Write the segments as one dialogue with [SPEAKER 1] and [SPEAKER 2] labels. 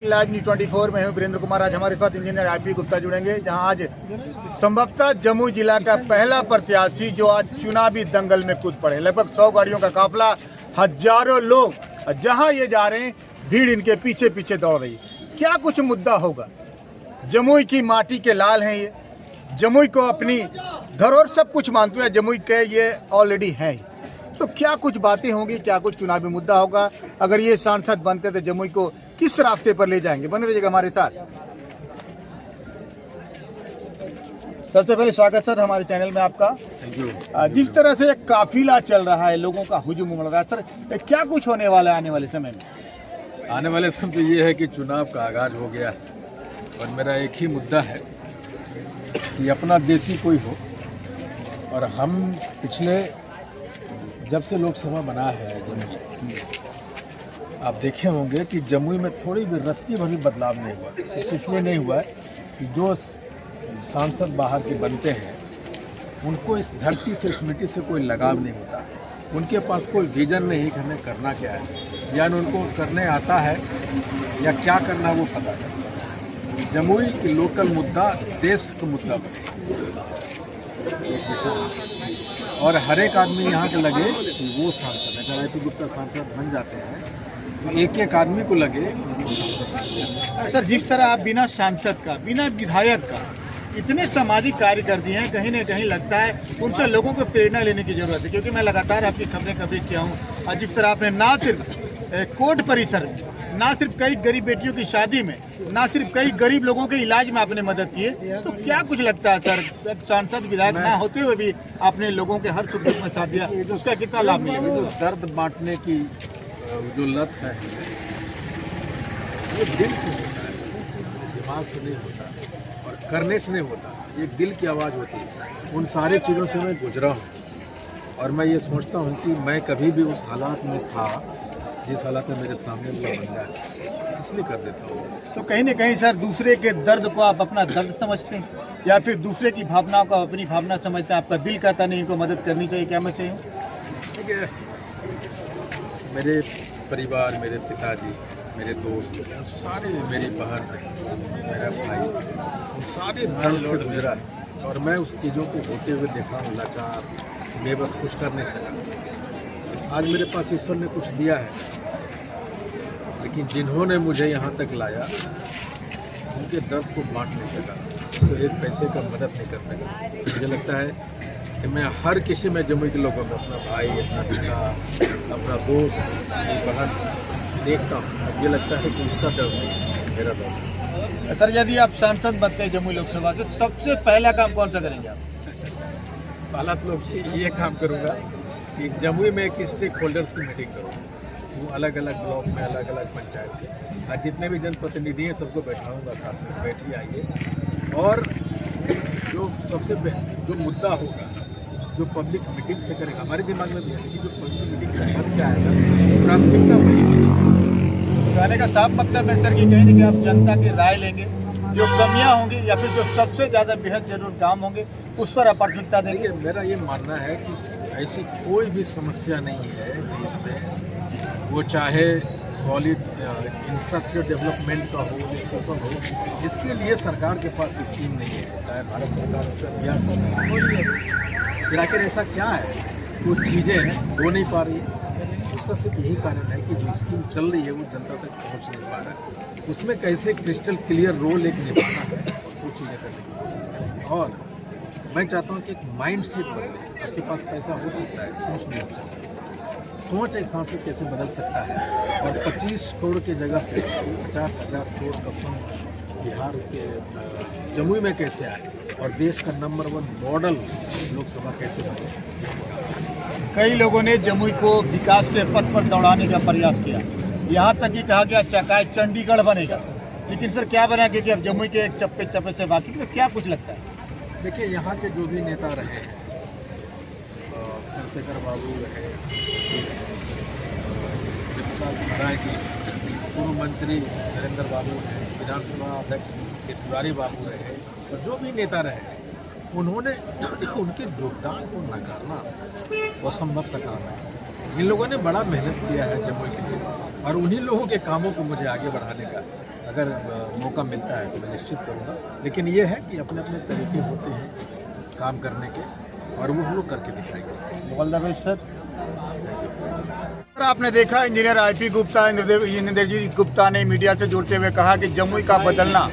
[SPEAKER 1] Live news 24 में हूँ वीरेंद्र कुमार। आज हमारे साथ इंजीनियर आईपी गुप्ता जुड़ेंगे, जहां आज संभवतः जमुई जिला का पहला प्रत्याशी जो आज चुनावी दंगल में कूद पड़े। लगभग 100 गाड़ियों का काफिला, हजारों लोग, जहां ये जा रहे हैं भीड़ इनके पीछे पीछे दौड़ रही है। क्या कुछ मुद्दा होगा? जमुई की माटी के लाल हैं ये, जमुई को अपनी धरोहर सब कुछ मानते हैं, जमुई के ये ऑलरेडी हैं। तो क्या कुछ बातें होंगी, क्या कुछ चुनावी मुद्दा होगा? अगर ये सांसद बनते तो जमुई को किस रास्ते पर ले जाएंगे? बने रहिएगा हमारे साथ। सबसे पहले स्वागत सर हमारे चैनल में आपका।
[SPEAKER 2] Thank you.
[SPEAKER 1] जिस तरह से एक काफिला चल रहा है, लोगों का हुजूम उमड़ रहा है, सर क्या कुछ होने वाला है आने वाले समय में?
[SPEAKER 2] आने वाले समय तो ये है कि चुनाव का आगाज हो गया और मेरा एक ही मुद्दा है कि अपना देशी कोई हो। और हम पिछले जब से लोकसभा बना है जमुई, आप देखे होंगे कि जमुई में थोड़ी भी रत्ती भर भी बदलाव नहीं हुआ। तो इसलिए नहीं हुआ है कि जो सांसद बाहर के बनते हैं उनको इस धरती से, इस मिट्टी से कोई लगाव नहीं होता। उनके पास कोई विजन नहीं कि हमें करना क्या है, या उनको करने आता है या क्या करना वो पता है। जमुई की लोकल मुद्दा देश का मुद्दा बने और हर एक आदमी यहाँ के लगे कि वो सांसद है। अगर आईपी गुप्ता सांसद बन जाते हैं तो एक एक आदमी को लगे।
[SPEAKER 1] सर जिस तरह आप बिना सांसद का, बिना विधायक का इतने सामाजिक कार्य कर दिए हैं, कहीं ना कहीं लगता है उनसे लोगों को प्रेरणा लेने की जरूरत है। क्योंकि मैं लगातार आपकी खबरें कवरेज किया हूँ, और जिस तरह आपने ना सिर्फ कोर्ट परिसर में, ना सिर्फ कई गरीब बेटियों की शादी में, ना सिर्फ कई गरीब लोगों के इलाज में आपने मदद की है, तो क्या कुछ लगता है सर, सांसद विधायक ना होते हुए भी आपने लोगों के हर सुख दुख में साथ दिया, उसका कितना लाभ मिलेगा?
[SPEAKER 2] जो दर्द बांटने की जो लत है ये दिल से होता है, दिमाग से नहीं होता और करने से नहीं होता। एक दिल की आवाज़ होती है। उन सारी चीज़ों से मैं गुजरा हूँ और मैं ये सोचता हूँ कि मैं कभी भी उस हालात में था जिस हालात में मेरे सामने वाला बंदा है, इसलिए कर देता हूँ।
[SPEAKER 1] तो कहीं ना कहीं सर दूसरे के दर्द को आप अपना दर्द समझते हैं, या फिर दूसरे की भावनाओं को अपनी भावना समझते हैं? आपका दिल कहता नहीं इनको मदद करनी चाहिए, क्या मैं सही हूँ?
[SPEAKER 2] ठीक है, मेरे परिवार, मेरे पिताजी, मेरे दोस्त, सारे, मेरी बहन, मेरा भाई, उन सारे दर्द से गुजरा है और मैं उस चीज़ों को होते हुए देखा हूँ, लाचार, बेबस, कुछ कर नहीं सका। आज मेरे पास ईश्वर ने कुछ दिया है, लेकिन जिन्होंने मुझे यहाँ तक लाया उनके दर्द को बांट नहीं सका, तो एक पैसे का मदद नहीं कर सका। मुझे लगता है कि मैं हर किसी में जमुई के लोगों में अपना भाई, अपना पिता, अपना दोस्त, अपनी बहन देखता हूँ। अब ये लगता है कि उसका दर्द नहीं, मेरा दर्द।
[SPEAKER 1] सर यदि आप सांसद बनते हैं जमुई लोकसभा से, सबसे पहला काम कौन सा करेंगे आप?
[SPEAKER 2] पहला तो ये काम करूँगा कि जमुई में एक स्टेक होल्डर्स की मीटिंग करूँगा। वो अलग अलग ब्लॉक में, अलग अलग पंचायत के, और जितने भी जनप्रतिनिधि हैं सबको बैठाऊँगा साथ में, बैठिए आइए। और जो सबसे जो मुद्दा होगा, जो पब्लिक मीटिंग से करेगा, हमारे दिमाग में भी है कि जो पब्लिक मीटिंग से बन क्या आएगा, प्राथमिकता वही।
[SPEAKER 1] कहने का साफ मतलब है सर कि कहीं ना कहीं आप जनता की राय लेंगे, जो कमियां होंगी या फिर जो सबसे ज़्यादा बेहद जरूर काम होंगे उस पर प्राथमिकता देंगे।
[SPEAKER 2] मेरा ये मानना है कि ऐसी कोई भी समस्या नहीं है देश में, वो चाहे सॉलिड इंफ्रास्ट्रक्चर डेवलपमेंट का हो, डिस्कशन हो, इसके लिए सरकार के पास स्कीम नहीं है, चाहे भारत सरकार हो चाहे बिहार सरकार हो। फिर आखिर ऐसा क्या है, कुछ चीज़ें हो नहीं पा रही है? उसका सिर्फ यही कारण है कि जो स्कीम चल रही है वो जनता तक पहुंच नहीं पा रहा है। उसमें कैसे क्रिस्टल क्लियर रोल एक निभाना है, वो चीज़ें करने की कोशिश करें। और मैं चाहता हूँ कि एक माइंड सेट बदले। आपके पास पैसा हो सकता है, सोच नहीं हो सकता। सोच एक सांसद कैसे बदल सकता है, और 25 करोड़ की जगह पे 50,000 करोड़ का फंड बिहार के जमुई में कैसे आए, और देश का नंबर 1 मॉडल लोकसभा कैसे बने।
[SPEAKER 1] कई लोगों ने जमुई को विकास के पथ पर दौड़ाने का प्रयास किया, यहाँ तक कि कहा गया चकाए चंडीगढ़ बनेगा, लेकिन सर क्या बना? क्योंकि अब जमुई के एक चप्पे चप्पे से बाकी, तो क्या कुछ लगता है?
[SPEAKER 2] देखिए, यहाँ के जो भी नेता रहे हैं, चंद्रशेखर बाबू रहे, सराय की पूर्व मंत्री नरेंद्र बाबू हैं, विधानसभा अध्यक्ष तिवारी बाबू रहे, और जो भी नेता रहे, उन्होंने उनके योगदान को नकारना असंभव सा काम है। इन लोगों ने बड़ा मेहनत किया है जमुई के लिए, और उन्हीं लोगों के कामों को मुझे आगे बढ़ाने का अगर मौका मिलता है तो मैं निश्चित करूँगा। लेकिन ये है कि अपने अपने तरीके होते हैं काम करने के, और वो हम लोग करके दिखाएंगे।
[SPEAKER 1] All the best sir. आपने देखा इंजीनियर आईपी गुप्ता, इंद्रजीत गुप्ता ने मीडिया से जुड़ते हुए कहा कि जमुई का बदलना,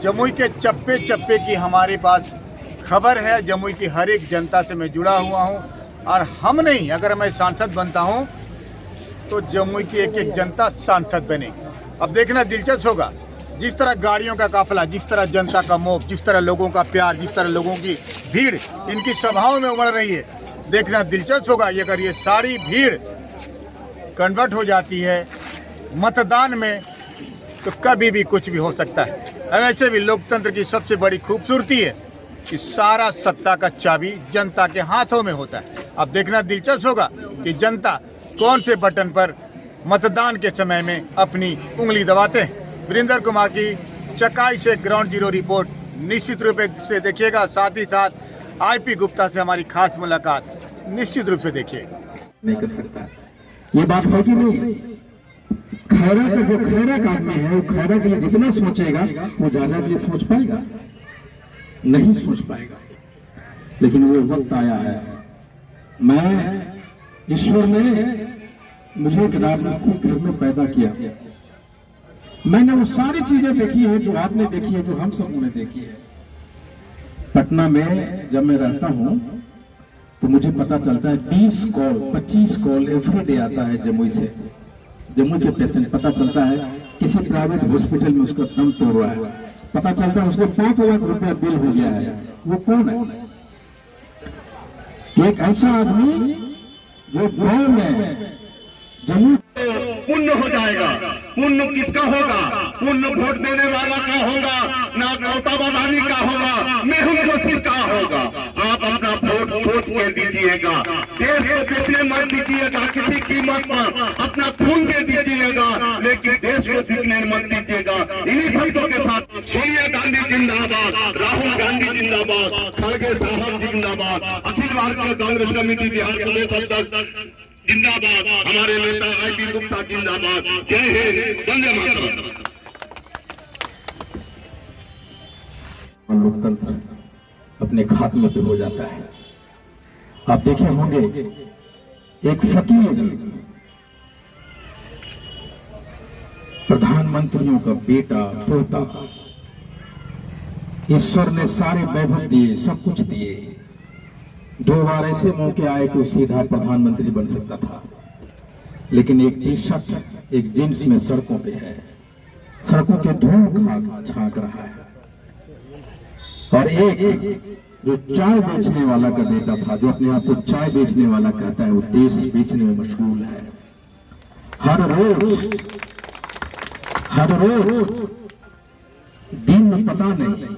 [SPEAKER 1] जमुई के चप्पे चप्पे की हमारे पास खबर है। जमुई की हर एक जनता से मैं जुड़ा हुआ हूं, और हम नहीं, अगर मैं सांसद बनता हूं तो जमुई की एक एक जनता सांसद बनेगी। अब देखना दिलचस्प होगा, जिस तरह गाड़ियों का काफिला, जिस तरह जनता का मोह, जिस तरह लोगों का प्यार, जिस तरह लोगों की भीड़ इनकी सभाओं में उमड़ रही है। देखना दिलचस्प होगा ये, अगर ये सारी भीड़ कन्वर्ट हो जाती है मतदान में तो कभी भी कुछ भी हो सकता है। वैसे भी लोकतंत्र की सबसे बड़ी खूबसूरती है कि सारा सत्ता का चाबी जनता के हाथों में होता है। अब देखना दिलचस्प होगा कि जनता कौन से बटन पर मतदान के समय में अपनी उंगली दबाते हैं। वीरेंद्र कुमार की चकाई से ग्राउंड जीरो रिपोर्ट निश्चित रूप से देखिएगा। साथ ही साथ आईपी गुप्ता से हमारी खास मुलाकात निश्चित रूप से देखिएगा।
[SPEAKER 3] नहीं कर सकता, ये बात है कि नहीं? खैरा का जो खैरा का आदमी है वो खैरा के लिए जितना सोचेगा वो जाजा के लिए सोच पाएगा? नहीं सोच पाएगा। लेकिन वो वक्त आया है, मैं ईश्वर ने मुझे एक राजमिस्त्री घर में पैदा किया। मैंने वो सारी चीजें देखी है जो आपने देखी है, जो हम सब ने देखी है। पटना में जब मैं रहता हूं तो मुझे पता चलता है 20 कॉल 25 कॉल एवरीडे आता है जमुई से। जमुई के पेशेंट, पता चलता है किसी प्राइवेट हॉस्पिटल में उसका दम तोड़ रहा है, पता चलता है उसको 5 लाख रुपया बिल हो गया है। वो कौन है? एक ऐसा आदमी जो गांव में जमुई
[SPEAKER 4] पुण्य हो जाएगा। पुण्य किसका होगा? पुण्य वोट देने वाला का होगा, ना नौता बदानी का होगा, मेहुल जोशी का होगा। आप अपना वोट सोच के दीजिएगा। देश को बेचने मत दीजिएगा किसी कीमत पर, अपना खून दे दीजिएगा, लेकिन देश को बिकने मत दीजिएगा। इन्हीं शब्दों के साथ सोनिया गांधी जिंदाबाद, राहुल गांधी जिंदाबाद, खड़गे साहब जिंदाबाद, अखिल भारतीय कांग्रेस कमेटी बिहार प्रदेश अध्यक्ष जिंदाबाद, हमारे नेता आईपी गुप्ता जिंदाबाद। जय हिंद, वंदे मातरम।
[SPEAKER 3] लोकतंत्र अपने खात्मे पे हो जाता है। आप देखे होंगे एक फकीर प्रधानमंत्रियों का बेटा पोता, ईश्वर ने सारे वैभव दिए, सब कुछ दिए। 2 बार ऐसे मौके आए कि वो सीधा प्रधानमंत्री बन सकता था, लेकिन एक टी शर्ट एक जींस में सड़कों पे है, सड़कों के धूल छांक रहा है। और एक जो चाय बेचने वाला का बेटा था, जो अपने आप को चाय बेचने वाला कहता है, वो देश बेचने में मशगूल है। हर रोज दिन में पता नहीं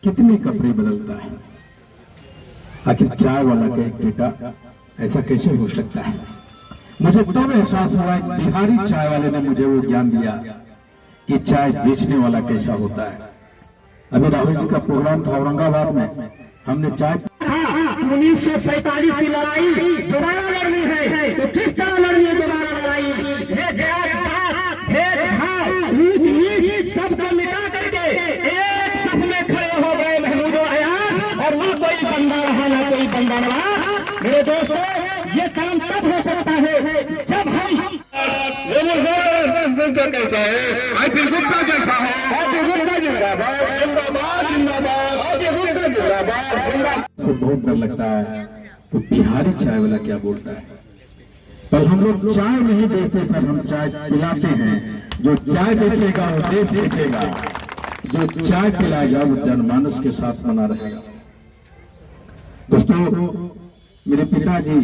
[SPEAKER 3] कितने कपड़े बदलता है। आखिर चाय वाला का एक बेटा ऐसा कैसे हो सकता है? मुझे तब एहसास हुआ कि बिहारी चाय वाले ने मुझे वो ज्ञान दिया कि चाय बेचने वाला कैसा होता है। अभी राहुल जी का प्रोग्राम था औरंगाबाद में, हमने चाय
[SPEAKER 5] 1947 की लड़ाई दोबारा लड़नी है तो किस तरह लड़नी है दोबारा लड़ाई? नीच नीच सबको मिटा करके एक सब में खड़े हो गए महमूद अयाज, और ना कोई बंदा रहा ना कोई बंदा रहा। मेरे दोस्तों, ये काम तब हो सकता है जब हम
[SPEAKER 4] कैसा है? आईपी गुप्ता जैसा है। आईपी गुप्ता जिंदाबाद, जिंदाबाद, जिंदाबाद, आईपी गुप्ता जिंदाबाद, जिंदाबाद।
[SPEAKER 3] बहुत डर लगता है तो बिहारी चाय वाला क्या बोलता है। पर हम लोग चाय नहीं बेचते सर, हम चाय पिलाते हैं। जो चाय बेचेगा वो देश बेचेगा, जो चाय पिलाएगा वो जनमानस के साथ बना रहेगा। दोस्तों, मेरे पिताजी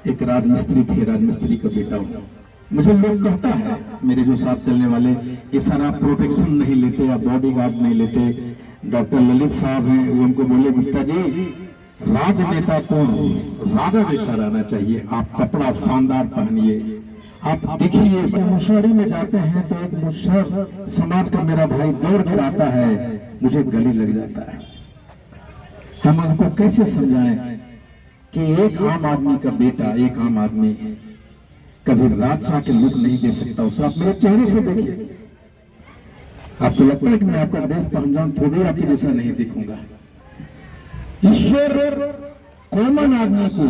[SPEAKER 3] एक राजमिस्त्री थे, राजमिस्त्री का बेटा हूं। मुझे लोग कहता है, मेरे जो साथ चलने वाले, कि सर आप प्रोटेक्शन नहीं लेते, आप बॉडी गार्ड नहीं लेते। डॉक्टर ललित साहब हैं, वो हमको बोले गुप्ता जी, राजनेता को राजा जैसा रहना चाहिए, आप कपड़ा शानदार पहनिए, आप देखिए। मुशहरी में जाते हैं तो एक मुशहर समाज का मेरा भाई दौड़ कर आता है, मुझे गली लग जाता है। हम उनको कैसे समझाएं कि एक आम आदमी का बेटा, एक आम आदमी कभी राजशाह के लुक नहीं दे सकता। उसे आप मेरे चेहरे से देखिए, आपको लगता है कि मैं आपका देश पहुंच जाऊं तो भी आपके जैसा नहीं दिखूंगा। ईश्वर कॉमन आदमी को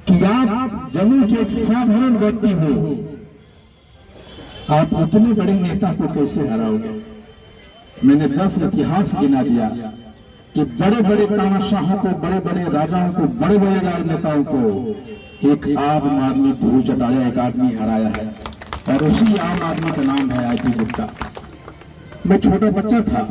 [SPEAKER 3] कि आप जम्मू के एक साधारण व्यक्ति हो, आप उतने बड़े नेता को कैसे हराओगे। मैंने 10 इतिहास गिना दिया कि बड़े बड़े तानाशाहों को, बड़े बड़े राजाओं को, बड़े बड़े राजनेताओं को एक आम आदमी धूल चटाया, एक आदमी हराया है, और उसी आम आदमी का नाम है आईपी गुप्ता। मैं छोटा बच्चा था,